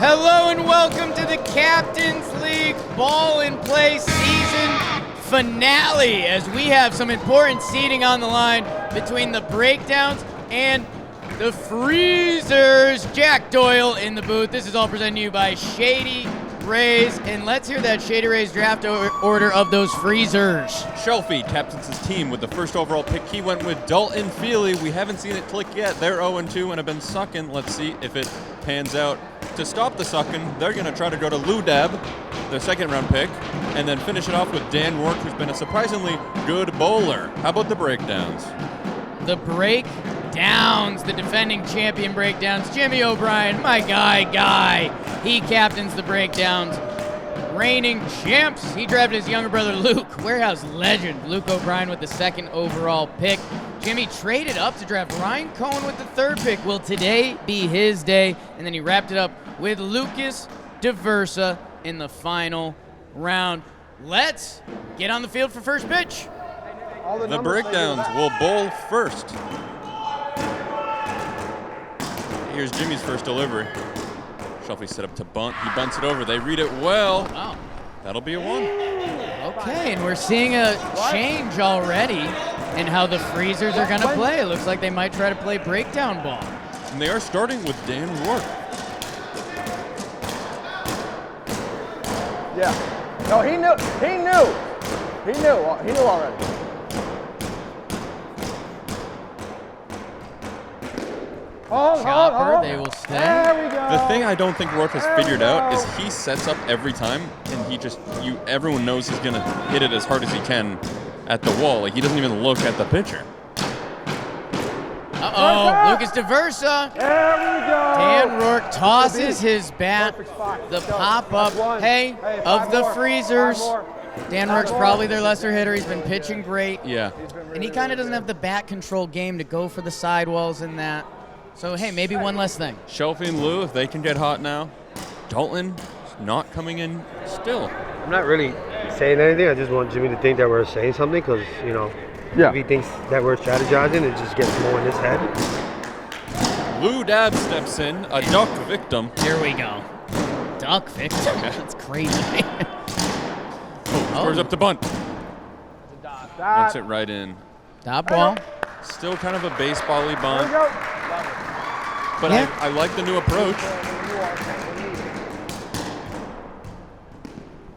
Hello and welcome to the Captain's League Ball and Play season finale, as we have some important seeding on the line between the breakdowns and the freezers. Jack Doyle in the booth. This is all presented to you by Shady Rays, and let's hear that Shady Rays draft order of those freezers. Shelfie captains his team with the first overall pick. He went with Dalton Feely. We haven't seen it click yet. They're 0-2 and have been sucking. Let's see if it pans out. To stop the sucking, they're going to try to go to Lou Dab, their second round pick, and then finish it off with Dan Rourke, who's been a surprisingly good bowler. How about the breakdowns? The breakdowns, the defending champion breakdowns. Jimmy O'Brien, my guy. He captains the breakdowns. Reigning champs. He drafted his younger brother Luke, warehouse legend Luke O'Brien with the second overall pick. Jimmy traded up to draft Ryan Cohen with the third pick. Will today be his day? And then he wrapped it up with Lucas DeVersa in the final round. Let's get on the field for first pitch. The breakdowns will bowl first. Here's Jimmy's first delivery. Shelfie set up to bunt. He bunts it over. They read it well. Wow. That'll be a 1. Okay, and we're seeing a change already in how the freezers are going to play. It looks like they might try to play breakdown ball. And they are starting with Dan Rourke. Yeah. No, he knew already. Chopper, they will stay. There we go. The thing I don't think Rourke has figured out is he sets up every time, and everyone knows he's gonna hit it as hard as he can at the wall. Like, he doesn't even look at the pitcher. Uh-oh, Lucas DeVersa. There we go. Dan Rourke tosses his bat. The pop-up, hey, of the freezers. Dan Rourke's probably their lesser hitter. He's been pitching great. Yeah. And he kind of doesn't have the bat control game to go for the sidewalls and that. So, hey, maybe one less thing. Shelfie and Lou, if they can get hot now. Dalton not coming in still. I'm not really saying anything. I just want Jimmy to think that we're saying something because, if he thinks that we're strategizing, it just gets more in his head. Lou Dab steps in, a duck victim. Here we go. Duck victim? That's crazy. Scores up to bunt. Puts it right in. Top ball. Still kind of a baseball-y bunt. There we go. But Yeah. I like the new approach.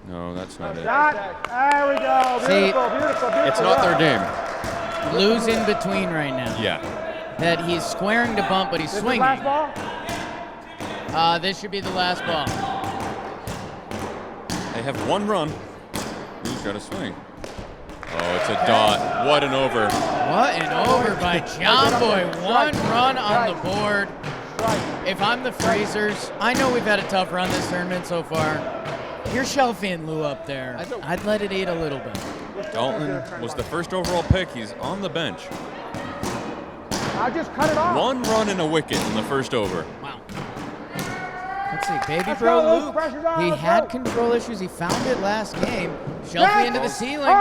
No, that's not it. There we go. See, Beautiful. It's not their game. Lou's in between right now. Yeah. That he's squaring to bunt, but he's swinging. Last ball? This should be the last ball. They have 1 run. Who's got a swing? Oh, it's a dot. What an over. What an over by John Boy. 1 run on the board. If I'm the freezers, I know we've had a tough run this tournament so far. You're Shelfie and Lou up there. I'd let it eat a little bit. Dalton was the first overall pick. He's on the bench. I just cut it off. 1 run and a wicket in the first over. Wow. Let's see, baby Let's bro go, Luke. Luke. Pressure's on, He let's had go. control issues. He found it last game. Shelfie into the ceiling.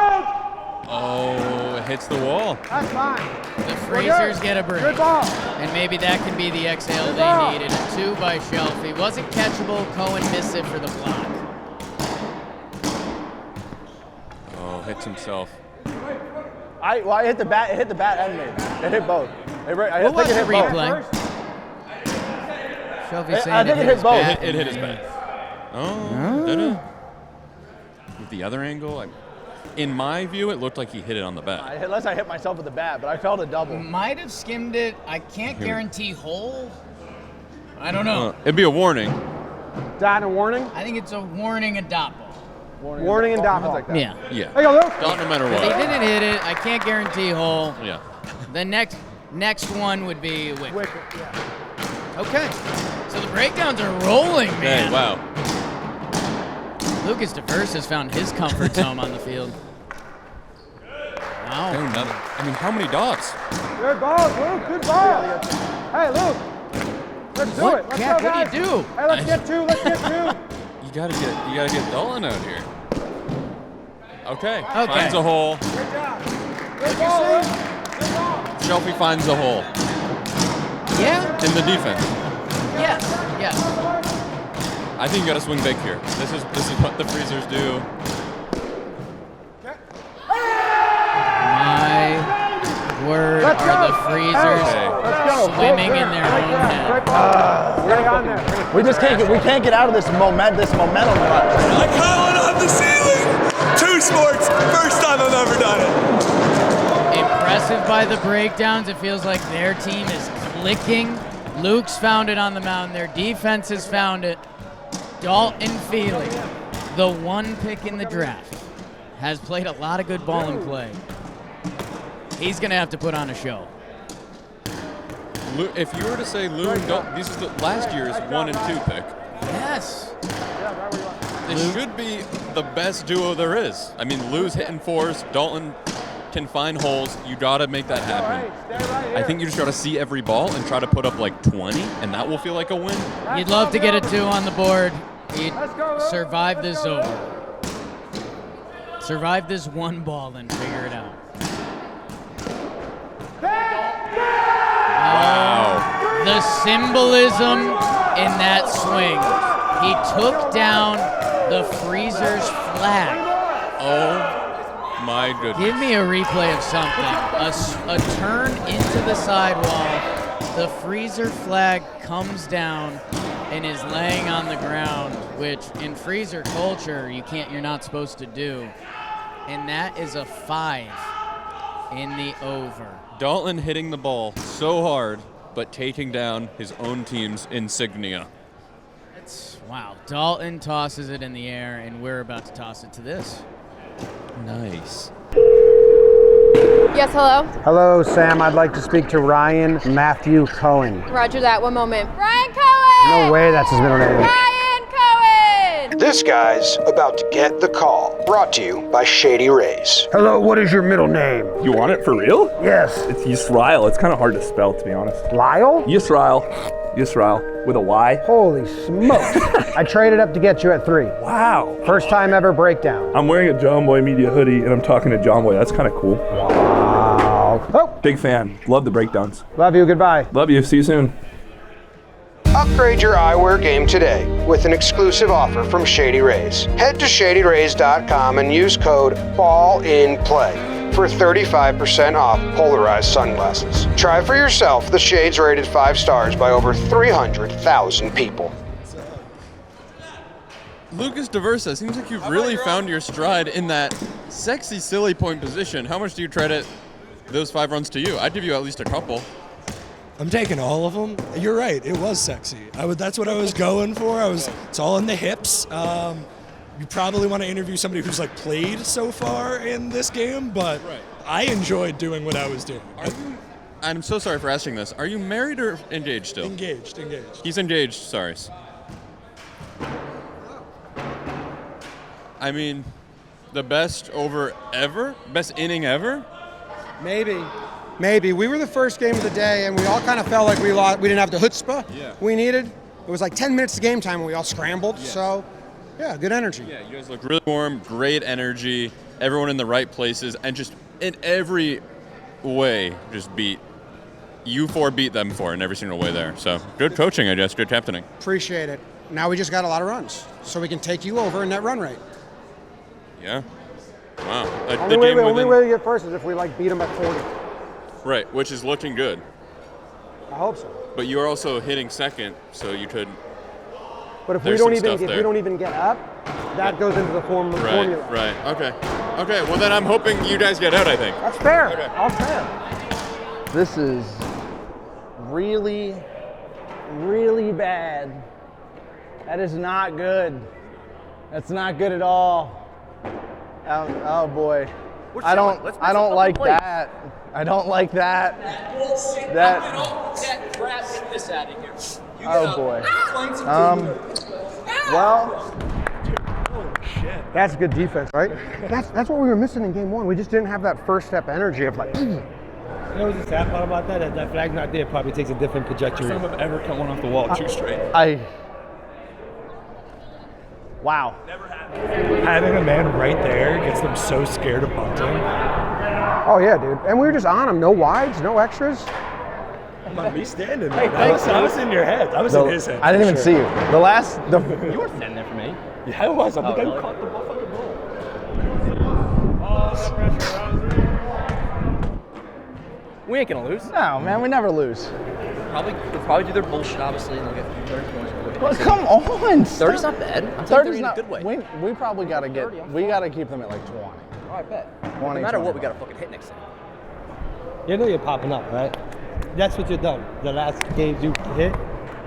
Oh, it hits the wall. That's fine. The freezers get a break. Good ball. And maybe that can be the exhale Good they ball. needed. A 2 by Shelfie. Wasn't catchable. Cohen missed it for the block. Oh, hits himself. I hit the bat. It hit the bat and me. It hit both. We'll watch the replay. Shelfie saying I think it it hit hit his both. bat. It hit his bat. Oh, did it? With the other angle, in my view, it looked like he hit it on the bat. Unless I hit myself with the bat, but I felt a double. Might have skimmed it. I can't guarantee hole. I don't know. It'd be a warning. Dot and warning? I think it's a warning, a dot ball. Warning and dot ball. Oh, Yeah. Yeah. There you go, Luke. Not no matter If he what. didn't hit it, I can't guarantee hole. Yeah. The next one would be wicket. Wicket, yeah. Okay. So the breakdowns are rolling, man. Hey, wow. Lucas DeVersa has found his comfort zone on the field. Wow. How many dots? Good ball, Luke. Good ball. Hey, Luke. Let's do What? it. Let's Jack, go, what guys. do you do? Hey, let's get 2. Let's get 2. You gotta get Dalton out here. Okay. Okay. Finds a hole. Good job. Good ball, Luke. Good ball. Shelfie finds a hole Yeah. in the defense. Yes. I think you got to swing big here. This is what the freezers do. My word, are the freezers swimming in their own head. We just can't get out of this momentum rut. Like falling off the ceiling. 2 sports, first time I've ever done it. Impressive by the breakdowns. It feels like their team is clicking. Luke's found it on the mound. Their defense has found it. Dalton Feely, the 1 pick in the draft, has played a lot of good ball in play. He's going to have to put on a show. If you were to say Lou and Dalton, this is last year's 1 and 2 pick. Yes. This should be the best duo there is. I mean, Lou's hitting 4s. Dalton can find holes. You got to make that happen. I think you just got to see every ball and try to put up like 20, and that will feel like a win. You'd love to get a 2 on the board. You'd survive this over. Survive this 1 ball and figure it out. Wow. The symbolism in that swing. He took down the freezer's flag. Oh my goodness. Give me a replay of something. A turn into the sidewall. The freezer flag comes down and is laying on the ground, which in freezer culture you're not supposed to do. And that is a 5 in the over. Dalton hitting the ball so hard, but taking down his own team's insignia. Wow. Dalton tosses it in the air, and we're about to toss it to this. Nice. Yes, hello? Hello, Sam. I'd like to speak to Ryan Matthew Cohen. Roger that. 1 moment. Ryan Cohen! No way that's his middle name. Ryan Cohen! This guy's about to get the call. Brought to you by Shady Rays. Hello, what is your middle name? You want it for real? Yes. It's Yisrael. It's kind of hard to spell, to be honest. Lyle? Yisrael with a Y. Holy smokes. I traded up to get you at 3. Wow. First time ever breakdown. I'm wearing a John Boy Media hoodie, and I'm talking to John Boy. That's kind of cool. Wow. Oh, Big fan. Love the breakdowns. love you. Goodbye. Love you. See you soon. Upgrade your eyewear game today with an exclusive offer from Shady Rays. Head to shadyrays.com and use code BALLINPLAY for 35% off polarized sunglasses. Try for yourself the shades rated 5 stars by over 300,000 people. Lucas Diversa, seems like you've really found your stride in that sexy, silly point position. How much do you credit those 5 runs to you? I'd give you at least a couple. I'm taking all of them. You're right. It was sexy. That's what I was going for. It's all in the hips. You probably want to interview somebody who's like played so far in this game, but Right. I enjoyed doing what I was doing. I'm so sorry for asking this. Are you married or engaged still? Engaged. He's engaged, sorry. I mean, the best over ever? Best inning ever? Maybe. We were the first game of the day, and we all kind of felt like we didn't have the chutzpah we needed. It was like 10 minutes to game time, and we all scrambled. Yeah. So, yeah, good energy. Yeah, you guys look really warm, great energy, everyone in the right places, and just in every way just beat you 4 beat them 4 in every single way there. So good coaching, I guess, good captaining. Appreciate it. Now we just got a lot of runs, so we can take you over in that run rate. Yeah. Wow. Only way to get first is if we beat them at 40. Right, which is looking good. I hope so. But you're also hitting second, so you could. But if we There's don't some stuff there. even get up, that goes into the formula. Right. Okay. Well, then I'm hoping you guys get out, I think. That's fair. Okay. All fair. This is really, really bad. That is not good. That's not good at all. Oh boy. I don't like that. I don't like that. That. Graap, get this out of here. Oh boy. Well. That's good defense, right? That's what we were missing in game 1. We just didn't have that first step energy of You know what's the sad part about that? That flag not there probably takes a different trajectory. First time I've ever cut one off the wall 2 straight. Wow. Never happened. Having a man right there gets them so scared of bunting. Oh yeah, dude. And we were just on them. No wides, no extras. on me standing Hey, there. thanks, I was in your head. I was in his head. I didn't even for see sure. you. You were standing there for me. Yeah, I was. I'm the guy who really? caught the fucking ball. We ain't gonna lose. No, man, we never lose. They'll probably do their bullshit, obviously, and they'll get 30 points. Well, come on. 30's not bad. I'm taking 30 in a good way. We probably got to keep them at like 20. Oh, I bet. 20, No matter 20. what, we got to fucking hit next time. You know you're popping up, right? That's what you've done. The last games you hit.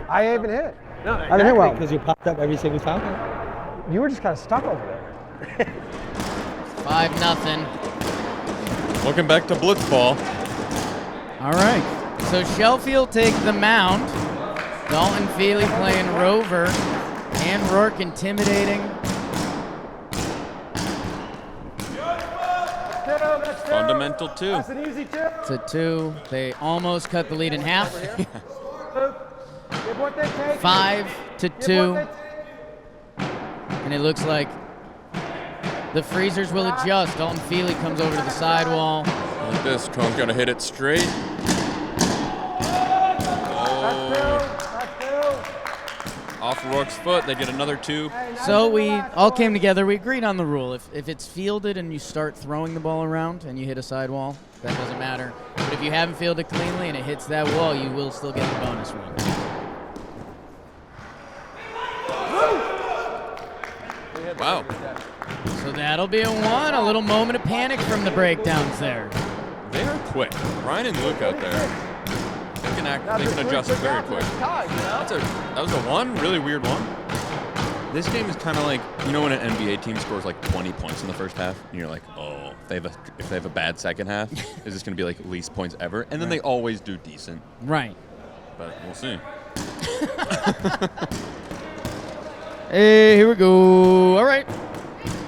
I haven't hit. No, I didn't hit well. because you popped up every single time. You were just kind of stuck over there. 5-0. Looking back to blitzball. All right. So Sheffield take the mound. Dalton Feely playing Rover. And Rourke intimidating. Fundamental 2. That's an easy 2. It's a 2. They almost cut the lead in half. Give what they take. 5-2. And it looks like the freezers will adjust. Dalton Feely comes over to the sidewall. Like this, Cohen's gonna hit it straight. Off Rourke's foot, they get another 2. So we all came together. We agreed on the rule. If it's fielded and you start throwing the ball around and you hit a sidewall, that doesn't matter. But if you haven't fielded cleanly and it hits that wall, you will still get the bonus run. Wow. So that'll be a 1. A little moment of panic from the breakdowns there. They are quick. Ryan and Luke out there. They can adjust very quick. That was a 1, really weird 1. This game is kind of like, you know when an NBA team scores like 20 points in the first half, and you're like, oh, if they have a bad second half, is this going to be like least points ever? And then they always do decent. Right. But we'll see. Hey, here we go. All right.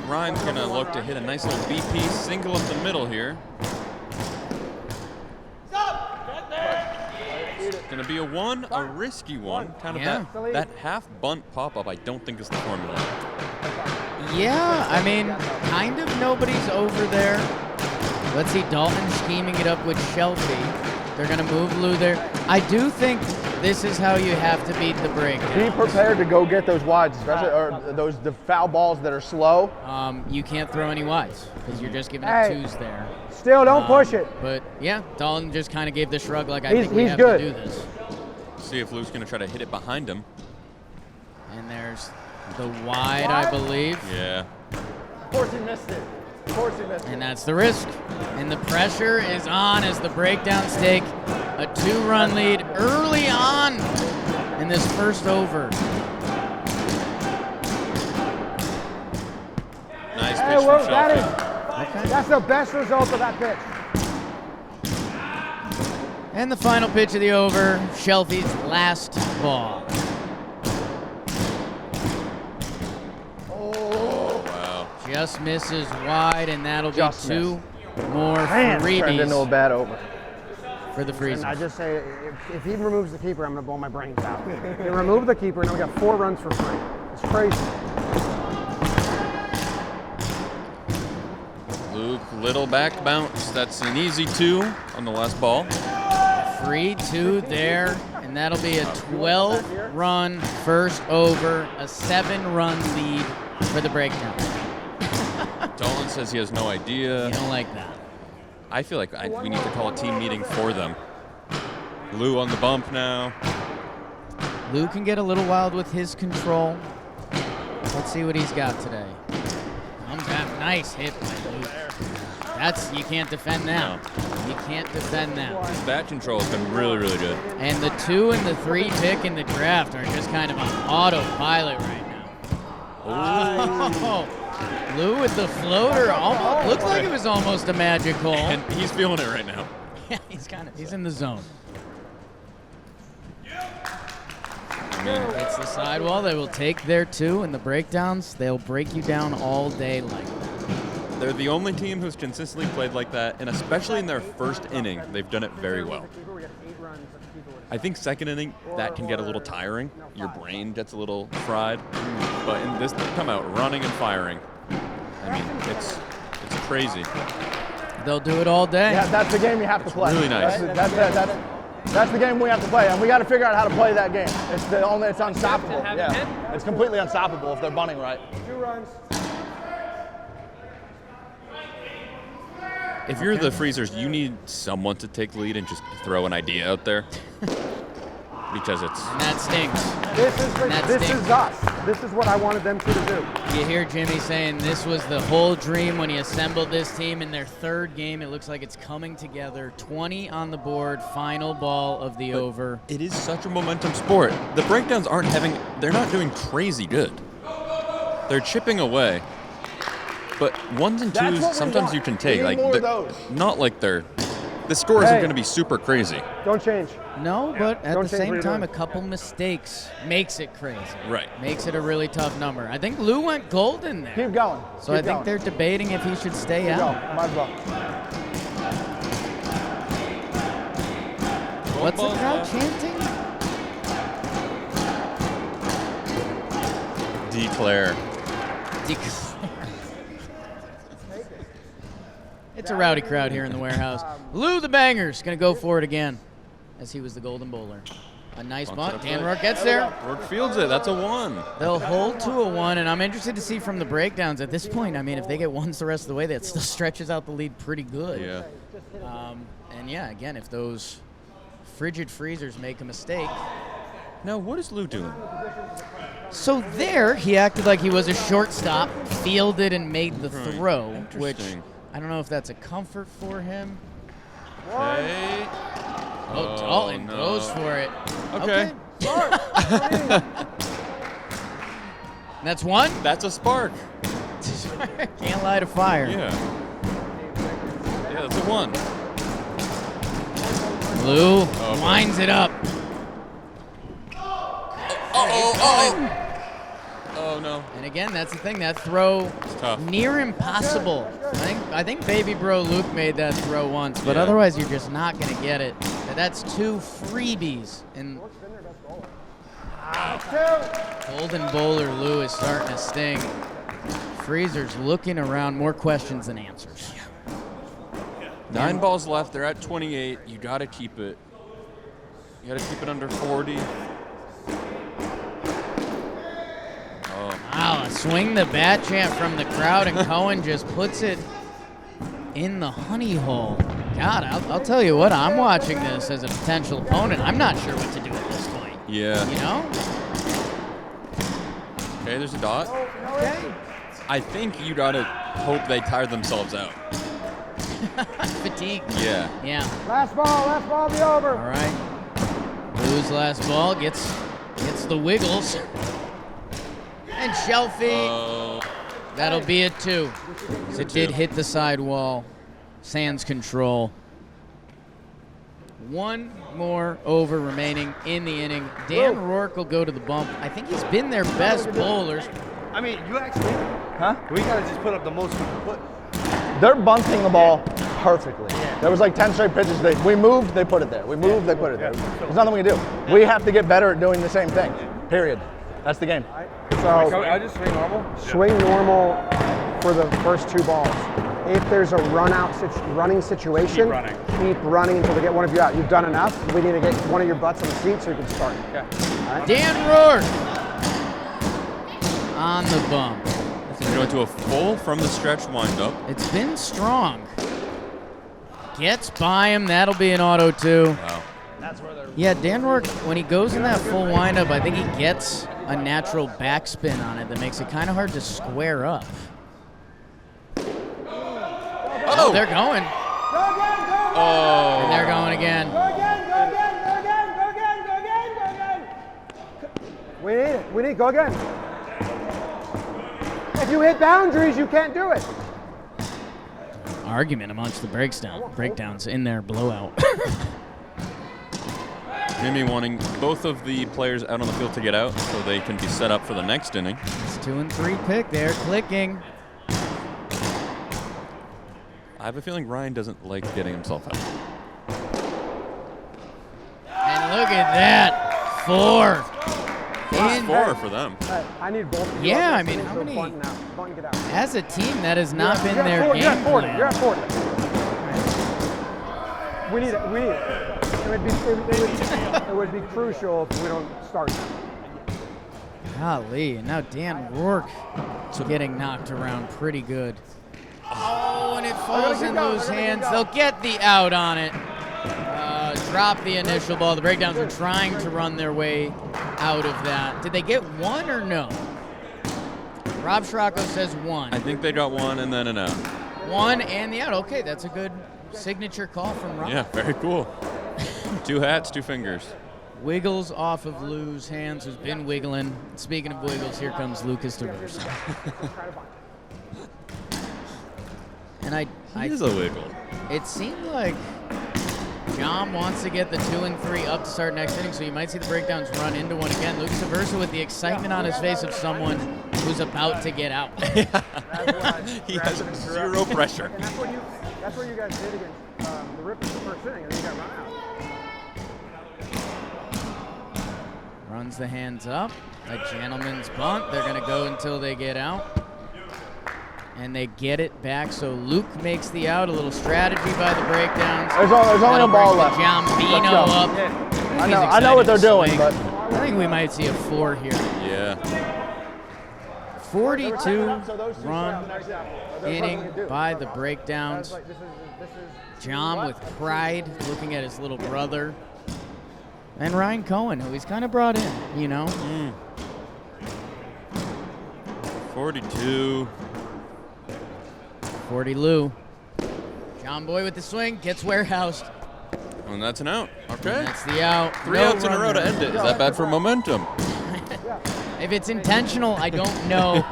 Ryan's going to look to hit a nice little BP single up the middle here. Going to be a 1, a risky 1. Kind of that half bunt pop-up I don't think is the formula. Yeah, I mean, kind of nobody's over there. Let's see, Dalton scheming it up with Shelby. They're going to move Lou there. I do think this is how you have to beat the break. Be prepared to go get those wides, especially the foul balls that are slow. You can't throw any wides because you're just giving up 2s there. Still, don't push it. But yeah, Dalton just kind of gave the shrug like, I think we have good. to do this. See if Lou's going to try to hit it behind him. And there's the wide, I believe. Yeah. Of course he missed it. And that's the risk. And the pressure is on as the breakdowns take a 2-run lead early on in this first over. Nice pitch from Shelby. That's the best result of that pitch. And the final pitch of the over, Shelby's last ball. Oh, wow. Just misses wide, and that'll be Just 2 more Turned freebies into a bad over. for the freezers. And I just say, if he removes the keeper, I'm going to blow my brains out. They remove the keeper, and we got 4 runs for free. It's crazy. Luke, little back bounce. That's an easy 2 on the last ball. Free 2 there, and that'll be a 12-run first over, a 7-run lead for the breakdown. Dolan says he has no idea. You don't like that. I feel like we need to call a team meeting for them. Lou on the bump now. Lou can get a little wild with his control. Let's see what he's got today. Comes back, nice hit by Lou. You can't defend that. You can't defend that. His bat control has been really, really good. And the 2 and the 3 pick in the draft are just kind of on autopilot right now. Oh, Lou with the floater. Almost looked like it was almost a magic call. And he's feeling it right now. Yeah, he's in the zone. It's the sidewall. They will take their 2, and the breakdowns, they'll break you down all day like that. They're the only team who's consistently played like that, and especially in their first inning, they've done it very well. I think second inning, that can get a little tiring. Your brain gets a little fried. But in this, they come out running and firing. I mean, it's crazy. They'll do it all day. Yeah, that's the game you have to play. Really nice. That's the game we have to play, and we got to figure out how to play that game. It's unstoppable. Yeah, it's completely unstoppable if they're bunting right. 2 runs. If you're the Freezers, you need someone to take the lead and just throw an idea out there. Because it's... And that stinks. This is us. This is what I wanted them to do. You hear Jimmy saying this was the whole dream when he assembled this team in their 3rd game. It looks like it's coming together. 20 on the board, final ball of the over. It is such a momentum sport. The breakdowns they're not doing crazy good. They're chipping away. But 1s and 2s, sometimes you can take. Like, not like the score isn't going to be super crazy. Don't change. No, but at the same time, a couple mistakes makes it crazy. Right. Makes it a really tough number. I think Lou went golden there. Keep going. So I think they're debating if he should stay out. Might as well. What's the crowd chanting? Declare. It's a rowdy crowd here in the warehouse. Lou the Banger's going to go for it again, as he was the golden bowler. A nice bunt. Dan Rourke gets there. Rourke fields it. That's a 1. They'll hold to a 1, and I'm interested to see from the breakdowns at this point. I mean, if they get 1s the rest of the way, that still stretches out the lead pretty good. Yeah. And yeah, again, if those frigid Freezers make a mistake. Now, what is Lou doing? So there, he acted like he was a shortstop, fielded and made the throw, which I don't know if that's a comfort for him. Okay. Oh, Dalton goes for it. Okay. That's 1? That's a spark. Can't light a fire. Yeah. Yeah, that's a 1. Lou winds it up. Oh no. And again, that's the thing. That throw near impossible. I think baby bro Luke made that throw once, but otherwise you're just not going to get it. That's 2 freebies. And golden bowler Lou is starting to sting. Freezers looking around, more questions than answers. 9 balls left. They're at 28. You got to keep it. You got to keep it under 40. Wow, a swing the bat chant from the crowd, and Cohen just puts it in the honey hole. God, I'll tell you what, I'm watching this as a potential opponent. I'm not sure what to do at this point. Yeah. You know? Okay, there's a dot. Okay. I think you got to hope they tire themselves out. Fatigue. Yeah. Yeah. Last ball, be over. All right. Lou's last ball gets the wiggles. And Shelfie, that'll be it 2. It did hit the sidewall. Sans control. 1 more over remaining in the inning. Dan Rourke will go to the bump. I think he's been their best bowler. I mean, you actually, we gotta just put up the most foot. They're bunting the ball perfectly. There was like 10 straight pitches. We moved, they put it there. We moved, they put it there. There's nothing we can do. We have to get better at doing the same thing. Period. That's the game. So I just swing normal? Swing normal for the first 2 balls. If there's a running situation, keep running until they get one of you out. You've done enough. We need to get one of your butts on the seat so you can start. Okay. Right? Dan Rourke on the bump. Going to a full from the stretch windup. It's been strong. Gets by him. That'll be an auto 2. Wow. Yeah, Dan Rourke, when he goes in that full windup, I think he gets a natural backspin on it that makes it kind of hard to square up. Oh, they're going. Oh. And they're going again. Go again. We need it. We need it. Go again. If you hit boundaries, you can't do it. Argument amongst the breakdowns in their blowout. Jimmy wanting both of the players out on the field to get out so they can be set up for the next inning. It's 2 and 3 pick. They're clicking. I have a feeling Ryan doesn't like getting himself out. And look at that. 4. First 4 for them. I need both of you. Yeah, I mean, how many? Get out. As a team, that has not been their game You're at 40. plan. You're at 40. We need it. It would be crucial if we don't start. Golly, and now Dan Rourke getting knocked around pretty good. Oh, and it falls in loose hands. They'll get the out on it. Drop the initial ball. The breakdowns are trying to run their way out of that. Did they get one or no? Rob Schrocco says one. I think they got one and then an out. One and the out. Okay, that's a good signature call from Rob. Yeah, very cool. 2 hats, 2 fingers. Wiggles off of Lou's hands, who's been wiggling. Speaking of wiggles, here comes Lucas DeRosa. And he is a wiggle. It seemed like John wants to get the 2 and 3 up to start next inning, so you might see the breakdowns run into one again. Lucas DeRosa with the excitement on his face of someone who's about to get out. He has 0 pressure. And that's what you guys did against the Rippers the first inning, and then you got run out. Runs the hands up. A gentleman's bunt. They're going to go until they get out. And they get it back, so Luke makes the out. A little strategy by the breakdowns. There's only a ball left. Jambino up. I know what they're doing, but I think we might see a 4 here. Yeah. 42-run inning by the breakdowns. John with pride looking at his little brother. And Ryan Cohen, who he's kind of brought in, you know. 42. 40 Lou. John Boy with the swing, gets warehoused. And that's an out. Okay. And that's the out. 3 outs in a row to end it. Is that bad for momentum? If it's intentional, I don't know.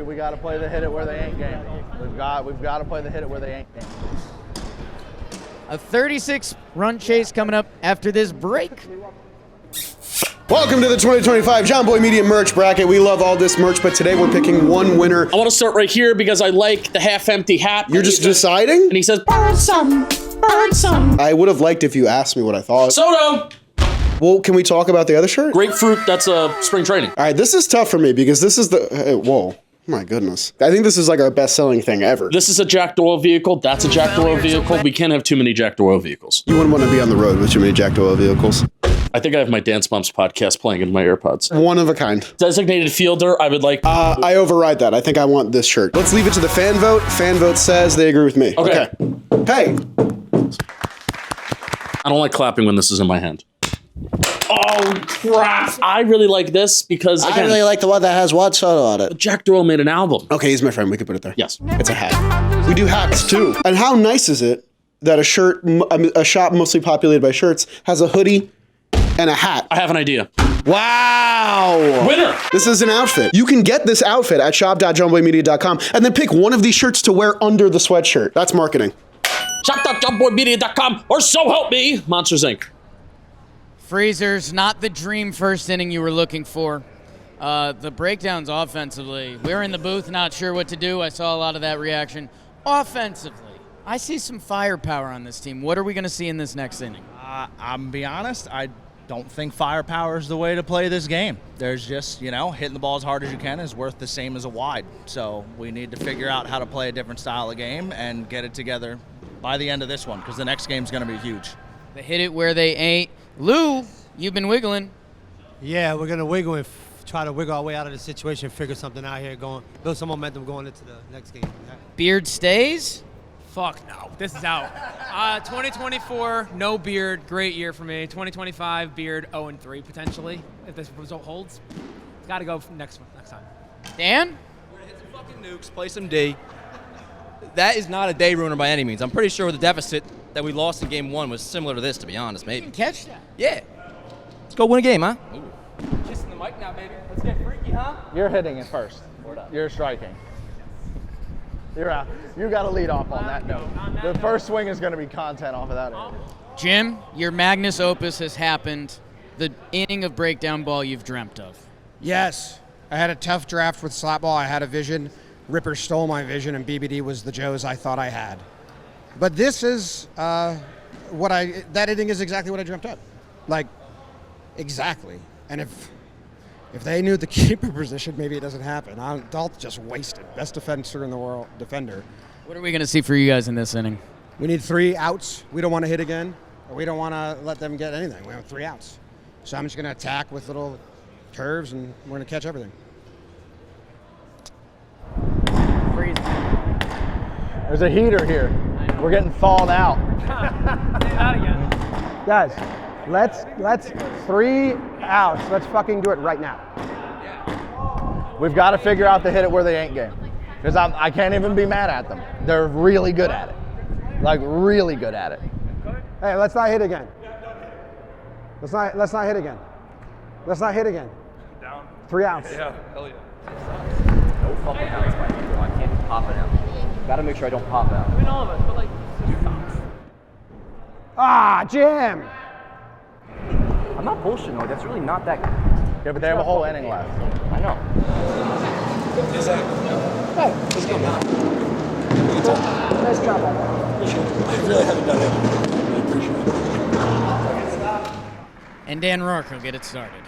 we got to play the hit it where they ain't game. We've got to play the hit it where they ain't game. A 36-run chase coming up after this break. Welcome to the 2025 John Boy Media merch bracket. We love all this merch, but today we're picking one winner. I want to start right here because I like the half-empty hat. You're just deciding? And he says, burn some, burn some. I would have liked if you asked me what I thought. Soto! Well, can we talk about the other shirt? Grapefruit, that's spring training. All right, this is tough for me because this is the, whoa. My goodness. I think this is like our best-selling thing ever. This is a Jack Doyle vehicle. That's a Jack Doyle vehicle. We can't have too many Jack Doyle vehicles. You wouldn't want to be on the road with too many Jack Doyle vehicles. I think I have my Dance Moms podcast playing in my AirPods. One of a kind. Designated fielder, I would like... I override that. I think I want this shirt. Let's leave it to the fan vote. Fan vote says they agree with me. Okay. Hey. I don't like clapping when this is in my hand. Oh, crap. I really like this because, again, I really like the one that has Juan Soto on it. Jack Doyle made an album. Okay, he's my friend. We could put it there. Yes. It's a hat. We do hats, too. And how nice is it that a shop mostly populated by shirts has a hoodie and a hat? I have an idea. Wow. Winner. This is an outfit. You can get this outfit at shop.johnboymedia.com and then pick one of these shirts to wear under the sweatshirt. That's marketing. Shop.johnboymedia.com or so help me. Monsters, Inc. Freezers, not the dream first inning you were looking for. The breakdowns offensively, we were in the booth not sure what to do. I saw a lot of that reaction. Offensively, I see some firepower on this team. What are we going to see in this next inning? I'm going to be honest, I don't think firepower is the way to play this game. There's just, hitting the ball as hard as you can is worth the same as a wide. So we need to figure out how to play a different style of game and get it together by the end of this one because the next game's going to be huge. They hit it where they ain't. Lou, you've been wiggling. Yeah, we're going to wiggle and try to wiggle our way out of the situation, figure something out here, build some momentum going into the next game. Yeah. Beard stays? Fuck no, this is out. 2024, no beard, great year for me. 2025, beard 0-3 potentially, if this result holds. Got to go next time. Dan? We're going to hit some fucking nukes, play some D. That is not a day ruiner by any means. I'm pretty sure the deficit that we lost in game 1 was similar to this, to be honest, maybe. You can catch that. Yeah. Let's go win a game, huh? Ooh. Kissing the mic now, baby. Let's get freaky, huh? You're hitting it first. You're striking. You're out. You got to lead off on that note. The first swing is going to be content off of that. Jim, your magnus opus has happened. The inning of breakdown ball you've dreamt of. Yes. I had a tough draft with slap ball. I had a vision. Ripper stole my vision, and BBD was the Joes I thought I had. But this is that inning is exactly what I dreamt up. Like, exactly. And if they knew the keeper position, maybe it doesn't happen. Dalton just wasted. Best defender in the world. What are we going to see for you guys in this inning? We need 3 outs. We don't want to hit again, or we don't want to let them get anything. We have 3 outs. So I'm just going to attack with little curves, and we're going to catch everything. Freeze. There's a heater here. We're getting thawed out. Say that again. Guys, let's 3 outs. Let's fucking do it right now. We've got to figure out the hit it where they ain't game. Because I can't even be mad at them. They're really good at it. Like, really good at it. Hey, let's not hit again. Let's not hit again. Let's not hit again. Down. 3 outs. Yeah, hell yeah. No fucking outs by me, bro. I can't be popping out. Gotta make sure I don't pop out. I mean, all of us, but like, Ah, Jim! I'm not bullshitting, though. That's really not that. Yeah, but they have a whole inning left. I know. Hey, let's go, man. Nice job on that. I really haven't done it. I appreciate it. And Dan Rourke will get it started.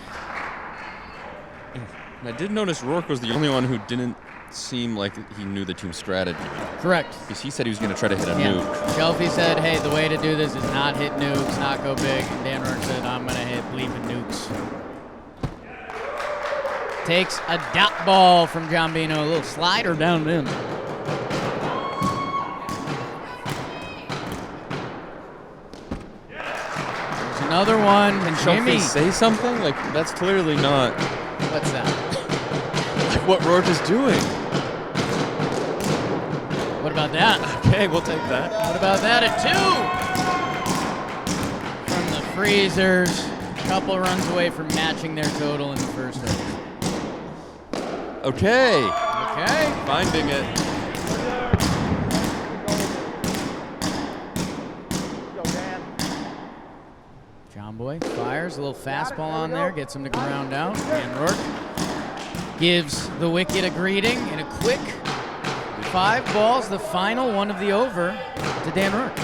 I did notice Rourke was the only one who didn't seem like he knew the team's strategy. Correct. Because he said he was going to try to hit a nuke. Shelfie said, hey, the way to do this is not hit nukes, not go big. And Dan Rourke said, I'm going to hit bleeping nukes. Takes a dot ball from John Bino, a little slider down in. There's another one. Can Jimmy. Shelfie say something? Like, that's clearly not What's that? like what Rourke is doing. What about that? Okay, we'll take that. What about that at 2? From the Freezers. Couple runs away from matching their total in the first over. Okay. Okay. Finding it. John Boy fires a little fastball on there, gets him to ground out. And Rourke gives the wicket a greeting and a quick 5 balls, the final one of the over to Dan Rourke.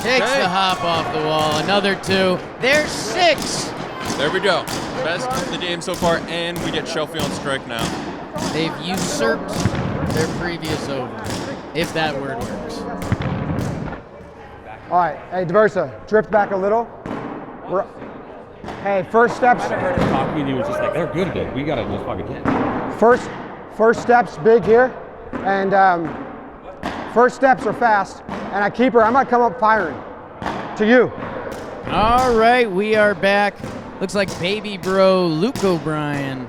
Takes the hop off the wall, another 2. There's 6. There we go. Best of the game so far, and we get Shelfie on strike now. They've usurped their previous over, if that word works. All right, hey, Diversa, drift back a little. Hey, first steps. I heard him talking, he was just like, they're good at it. We gotta just fucking hit. First steps big here, and first steps are fast. And I keep her. I'm gonna come up firing to you. All right, we are back. Looks like baby bro Luke O'Brien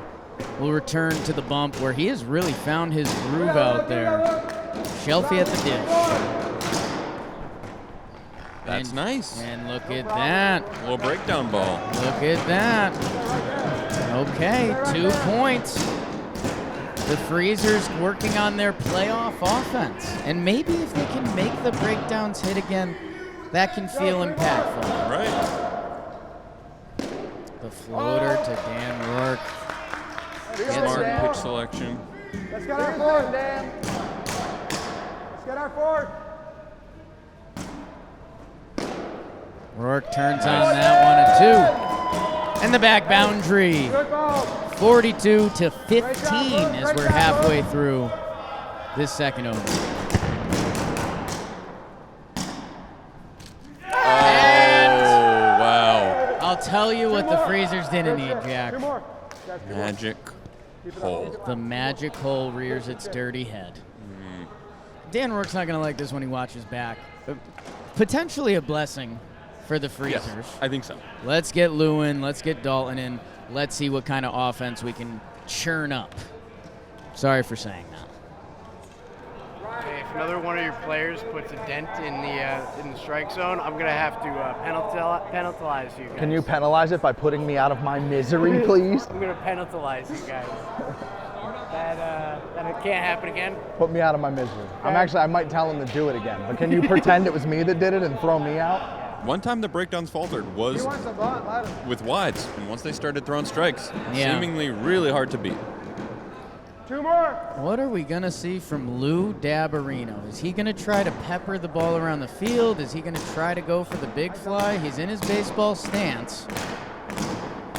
will return to the bump where he has really found his groove out there. Shelfie at the dish. That's nice. And look at that. A little breakdown ball. Look at that. Okay, 2 points. The Freezers working on their playoff offense. And maybe if they can make the breakdowns hit again, that can feel impactful. Right. The floater to Dan Rourke. Smart pitch selection. Let's get our 4th, Dan. Let's get our 4th. Rourke turns on that one at 2. And the back boundary. 42 to 15 as we're halfway through this second over. Wow. I'll tell you what the Freezers didn't need, Jack. Magic hole. The magic hole rears its dirty head. Dan Rourke's not going to like this when he watches back. But potentially a blessing for the Freezers. Yes, I think so. Let's get Lewin, let's get Dalton in. Let's see what kind of offense we can churn up. Sorry for saying that. Okay, if another one of your players puts a dent in the strike zone, I'm gonna have to penalize you guys. Can you penalize it by putting me out of my misery, please? I'm gonna penalize you guys. That it can't happen again. Put me out of my misery. I might tell him to do it again, but can you pretend it was me that did it and throw me out? One time the breakdowns faltered was with wides, and once they started throwing strikes, seemingly really hard to beat. 2 more. What are we going to see from Lou Dabarino? Is he going to try to pepper the ball around the field? Is he going to try to go for the big fly? He's in his baseball stance.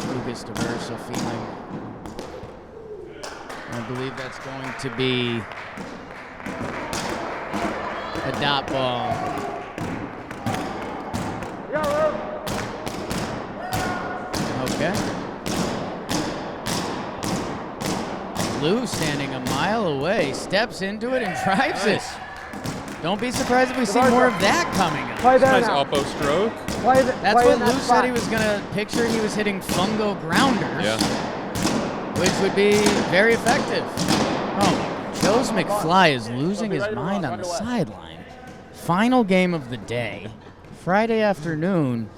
Lucas Diversa feeling I believe that's going to be a dot ball. Okay. Lou standing a mile away, steps into it and drives it. Don't be surprised if we see more of that coming up. Play that Nice now. oppo stroke. That's what Lou said he was going to picture. He was hitting fungo grounders, Yeah. which would be very effective. Oh, Joe's McFly is losing his mind on the sideline. Final game of the day, Friday afternoon.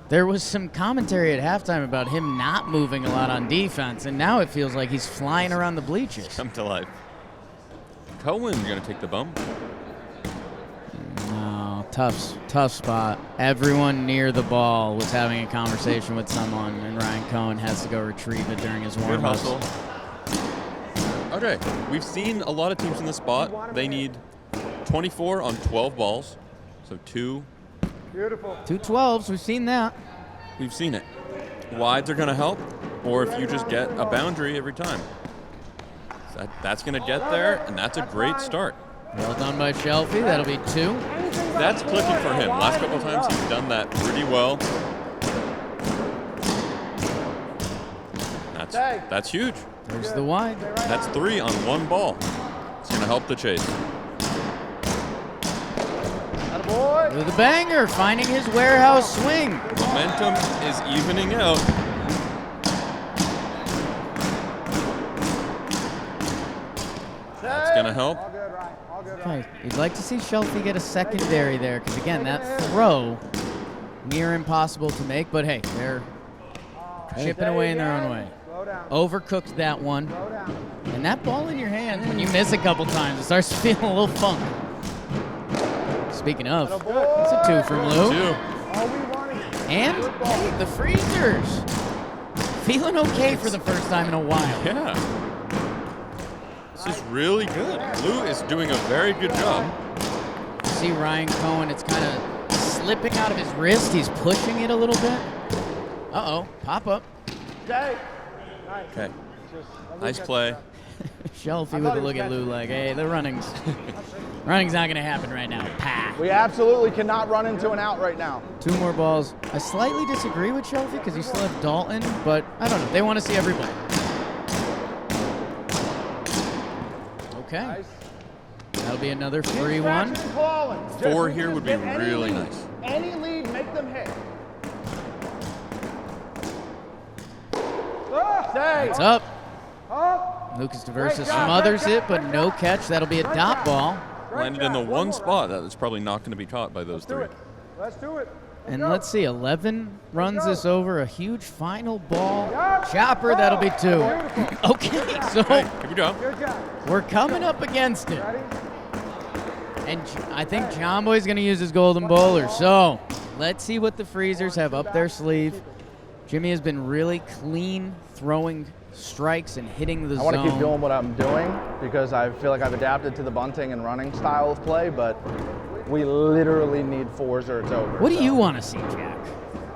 There was some commentary at halftime about him not moving a lot on defense, and now it feels like he's flying around the bleachers. Come to life. Cohen going to take the bump. No, tough spot. Everyone near the ball was having a conversation with someone, and Ryan Cohen has to go retrieve it during his Good warm-ups. hustle. Okay, we've seen a lot of teams in this spot. They need 24 on 12 balls, so 2. Beautiful. 2 12s, we've seen that. We've seen it. Wides are going to help, or if you just get a boundary every time. So that's going to get there, and that's a great start. Well done by Shelfie. That'll be 2. That's clicking for him. Last couple of times he's done that pretty well. That's huge. There's the wide. That's 3 on 1 ball. It's going to help the chase. With a banger, finding his warehouse swing. Momentum is evening out. That's going to help. Okay, you'd like to see Shelfie get a secondary there, because again, that throw, near impossible to make, but hey, they're chipping away in their own way. Overcooked that one. And that ball in your hand, when you miss a couple times, it starts to feel a little funk. Speaking of, it's a 2 from Lou. 2. And hey, the freezers. Feeling okay for the first time in a while. Yeah. This is really good. Lou is doing a very good job. See Ryan Cohen, it's kind of slipping out of his wrist. He's pushing it a little bit. Uh-oh, pop up. Okay. Nice play. Shelfie with a look at Lou like, hey, the running's not going to happen right now. Pa. We absolutely cannot run into an out right now. 2 more balls. I slightly disagree with Shelfie because you still have Dalton, but I don't know. They want to see everybody. Okay. That'll be another free one. 4 here would be really nice. Any lead, make them hit. It's up. Lucas DeVersa smothers it, but no catch. That'll be a dot ball. Landed in the one spot that is probably not going to be caught by those 3. Let's do it. And let's see, 11 runs this over. A huge final ball. Chopper, that'll be 2. Okay, so here we go. We're coming up against it. And I think John Boy's going to use his golden bowler. So let's see what the Freezers have up their sleeve. Jimmy has been really clean throwing strikes and hitting the zone. I want to keep doing what I'm doing because I feel like I've adapted to the bunting and running style of play, but we literally need 4s or it's over. What do you want to see, Jack?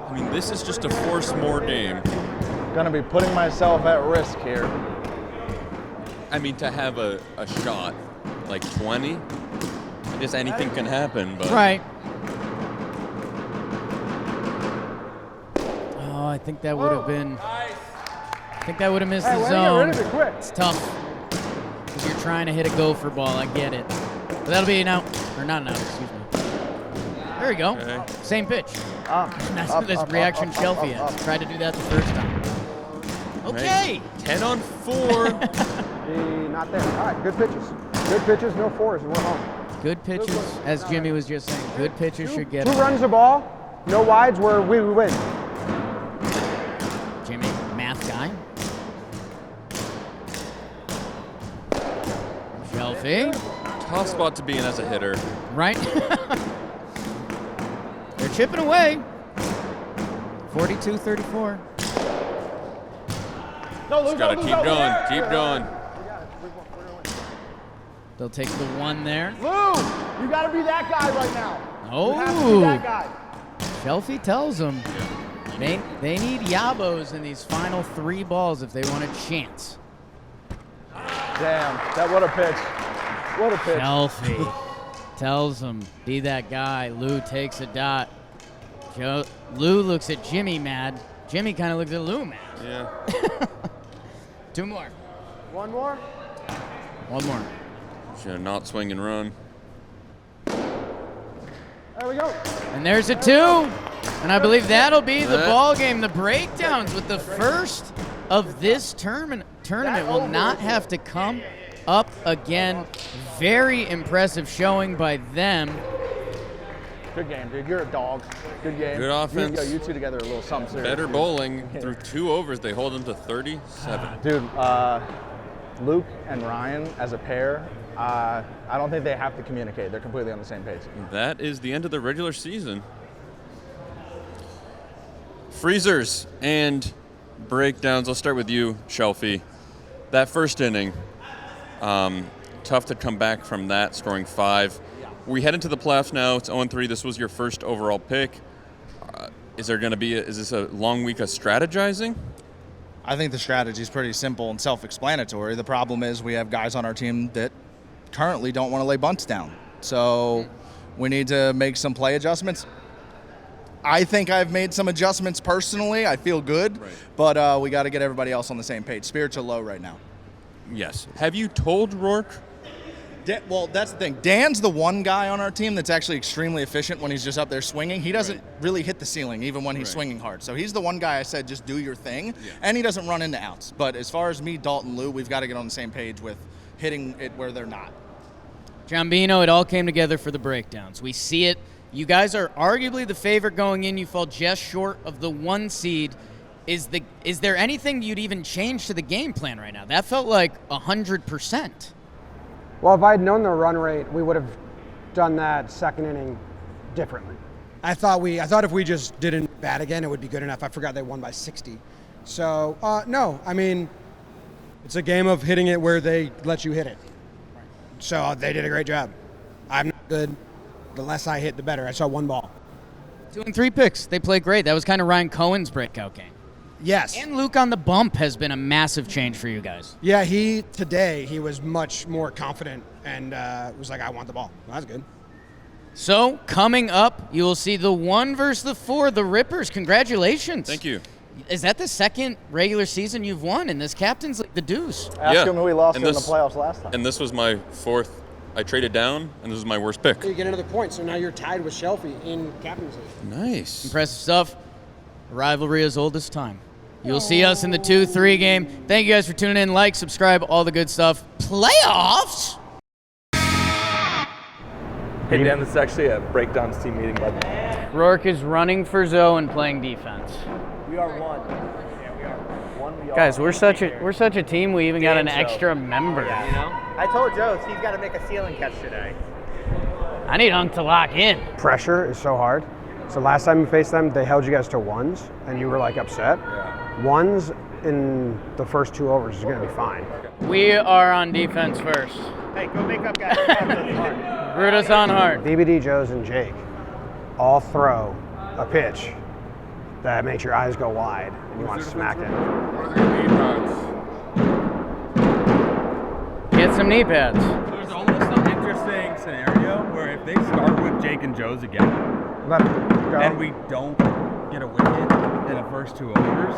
I mean, this is just a force more game. Gonna be putting myself at risk here. I mean, to have a shot like 20, I guess anything can happen, but right. Oh, I think that would have been. I think that would have missed the zone. It's tough because you're trying to hit a gopher ball. I get it. But that'll be an out, or not an out. Excuse me. There we go. Okay. Same pitch. That's this reaction Shelfie has. Tried to do that the first time. Okay. Right. 10 on 4. Not there. All right, good pitches. Good pitches, no 4s, and we're home. Good pitches, as Jimmy was just saying. Good pitches should get 2 it. runs the ball, no wides, where we win. Jimmy, math guy. Shelfie. Tough spot to be in as a hitter. Right? They're chipping away. 42-34. Just got to keep going. Keep going. They'll take the 1 there. Lou, you got to be that guy right now. Oh. You have to be that guy. Shelfie tells them they need yabos in these final 3 balls if they want a chance. Damn, what a pitch. What a pitch. Selfie. Tells him, be that guy. Lou takes a dot. Lou looks at Jimmy mad. Jimmy kind of looks at Lou mad. Yeah. 2 more. One more? 1 more. Should not swing and run. There we go. And there's a 2. And I believe that'll be the ball game. The breakdowns with the first of this tournament will not have to come up again. Very impressive showing by them. Good game, dude. You're a dog. Good game. Good offense. You two together a little something serious. Better bowling. Through 2 overs, they hold them to 37. Dude, Luke and Ryan as a pair, I don't think they have to communicate. They're completely on the same page. That is the end of the regular season. Freezers and breakdowns. I'll start with you, Shelfie. That first inning, tough to come back from that, scoring 5. We head into the playoffs now. It's 0-3. This was your first overall pick. Is this a long week of strategizing? I think the strategy is pretty simple and self-explanatory. The problem is we have guys on our team that currently don't want to lay bunts down. So we need to make some play adjustments. I think I've made some adjustments personally. I feel good, but we got to get everybody else on the same page. Spirits are low right now. Yes. Have you told Rourke? Well, that's the thing. Dan's the one guy on our team that's actually extremely efficient when he's just up there swinging. He doesn't really hit the ceiling even when he's swinging hard. So he's the one guy I said, just do your thing, and he doesn't run into outs. But as far as me, Dalton, Lou, we've got to get on the same page with hitting it where they're not. Giambino, it all came together for the breakdowns. We see it. You guys are arguably the favorite going in. You fall just short of the 1 seed. Is there anything you'd even change to the game plan right now? That felt like 100%. Well, if I had known the run rate, we would have done that second inning differently. I thought if we just didn't bat again, it would be good enough. I forgot they won by 60. So, no, I mean, it's a game of hitting it where they let you hit it. So they did a great job. I'm not good. The less I hit, the better. I saw 1 ball. 2 and 3 picks. They played great. That was kind of Ryan Cohen's breakout game. Yes. And Luke on the bump has been a massive change for you guys. Yeah, today he was much more confident and was like, I want the ball. Well, that's good. So, coming up, you will see the 1 versus the 4, the Rippers. Congratulations. Thank you. Is that the second regular season you've won? And this captain's like the deuce. Ask him who he lost in the playoffs last time. And this was my 4th. I traded down, and this was my worst pick. You get another point, so now you're tied with Shelfie in captain's league. Nice. Impressive stuff. Rivalry as old as time. You'll see us in the 2-3 game. Thank you guys for tuning in. Like, subscribe, all the good stuff. Playoffs? Hey, Dan, this is actually a breakdowns team meeting, bud. Rourke is running for Zoe and playing defense. We are 1. Yeah, we are 1. Guys, we're such a team. We even got an extra member. Yeah, you know? I told Joe he's got to make a ceiling catch today. I need Hunk to lock in. Pressure is so hard. So last time you faced them, they held you guys to 1s, and you were like upset. 1s in the first 2 overs is going to be fine. We are on defense first. Hey, go make up, guys. Root us on hard. BBD, Joes, and Jake all throw a pitch that makes your eyes go wide, and you want to smack it. Get some knee pads. There's almost an interesting scenario where if they start with Jake and Joe's again, and we don't get a wicket in the first 2 overs,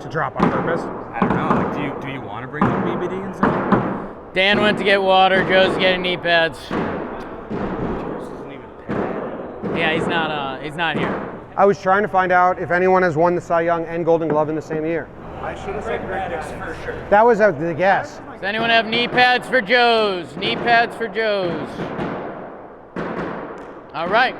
to drop on purpose? I don't know. Like, do you want to bring up BBD and stuff? Dan went to get water. Joe's getting knee pads. Yeah, he's not here. I was trying to find out if anyone has won the Cy Young and Golden Glove in the same year. I should have said Radix for sure. That was the guess. Does anyone have knee pads for Joe's? Knee pads for Joe's. All right.